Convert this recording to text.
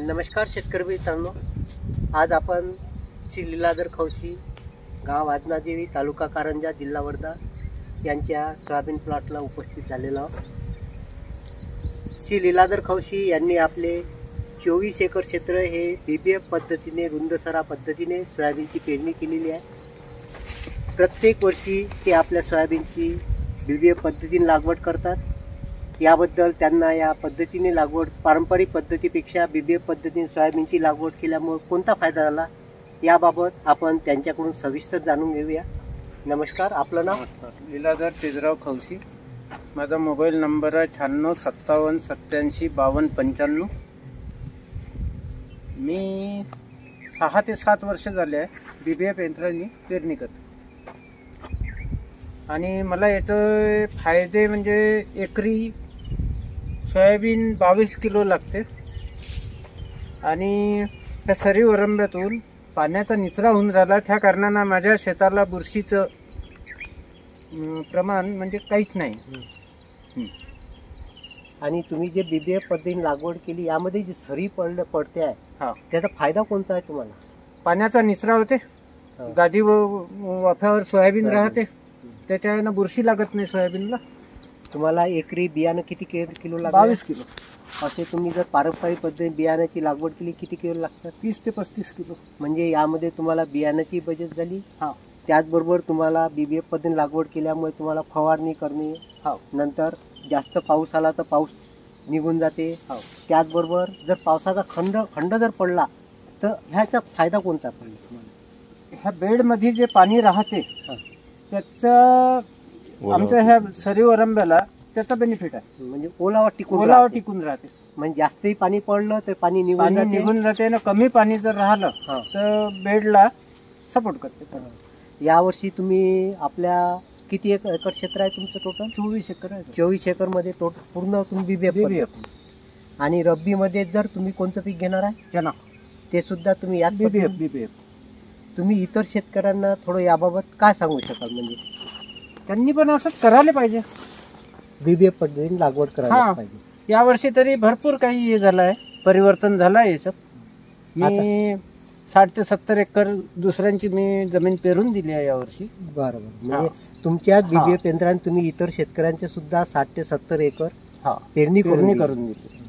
नमस्कार शेतकरी मित्रांनो, आज आपण श्री लीलाधर खवशी, गाव आदनादेवी, तालुका कारंजा, जिल्हा वर्धा यांच्या सोयाबीन प्लॉटला उपस्थित झालेलो आहोत. श्री लीलाधर खवशी यांनी आपले 24 एकर क्षेत्र हे BBF पद्धतीने, रुंदसरा पद्धतीने सोयाबीनची पेरणी केलेली आहे. प्रत्येक वर्षी ते आपल्या सोयाबीनची BBF पद्धतीने लागवड करतात. याबद्दल त्यांना या पद्धतीने लागवड, पारंपरिक पद्धतीपेक्षा BBF पद्धतीने सोयाबीनची लागवड केल्यामुळे कोणता फायदा झाला याबाबत आपण त्यांच्याकडून सविस्तर जाणून घेऊया. नमस्कार, आपलं नाव? नमस्कार, लीलाधर तेजराव खवशी. माझा मोबाईल नंबर आहे 9657875295. मी 6 ते 7 वर्ष झाले आहे BBF यंत्राने पेरणी करतो आणि मला याचे फायदे म्हणजे एकरी सोयाबीन 22 किलो लागते आणि त्या सरी वरंब्यातून पाण्याचा निचरा होऊन राहिला. त्या कारणानं माझ्या शेताला बुरशीचं प्रमाण म्हणजे काहीच नाही. आणि तुम्ही जे BBF पद्धतीने लागवड केली यामध्ये जी सरी पडते आहे, हा, त्याचा फायदा कोणता आहे तुम्हाला? पाण्याचा निचरा होते, गादी व वाफ्यावर सोयाबीन राहते, त्याच्यानं बुरशी लागत नाही सोयाबीनला. तुम्हाला एकरी बियाणं किती किलो लागतं? 22 किलो. असे तुम्ही जर पारंपरिक पद्धतीने बियाण्याची लागवड केली किती किलो लागतात? 30 ते 35 किलो. म्हणजे यामध्ये तुम्हाला बियाण्याची बचत झाली. हा, त्याचबरोबर तुम्हाला BBF पद्धतीने लागवड केल्यामुळे तुम्हाला फवारणी करणे, हा, नंतर जास्त पाऊस आला तर पाऊस निघून जाते. हो. त्याचबरोबर जर पावसाचा खंड जर पडला तर ह्याचा फायदा कोणता पडला तुम्हाला? ह्या बेडमध्ये जे पाणी राहते त्याचा आमच्या ह्या सरी वरंब्याला त्याचा बेनिफिट आहे. म्हणजे ओलावा टिकून राहते. म्हणजे जास्तही पाणी पडलं तर पाणी निघून जाते ना. कमी पाणी जर राहिलं तर बेडला सपोर्ट करते. यावर्षी तुम्ही आपल्या किती एकर क्षेत्र आहे तुमचं? टोटल 24 एकर आहे. 24 एकर मध्ये पूर्ण तुम्ही BBF. आणि रब्बी मध्ये जर तुम्ही कोणतं पीक घेणार आहे? चना. ते सुद्धा तुम्ही यात BBF. तुम्ही इतर शेतकऱ्यांना थोडं याबाबत काय सांगू शकाल? म्हणजे त्यांनी पण असंच करायला पाहिजे, BBF पद्धतीने लागवड करायला पाहिजे. यावर्षी तरी भरपूर काही हे झालं आहे, परिवर्तन झालं आहे याच्यात. मी 60 ते 70 एकर दुसऱ्यांची मी जमीन पेरून दिली आहे यावर्षी. बरोबर. म्हणजे तुमच्या BBF यंत्राने तुम्ही इतर शेतकऱ्यांचे सुद्धा 60 ते 70 एकर पेरणी करून दिली.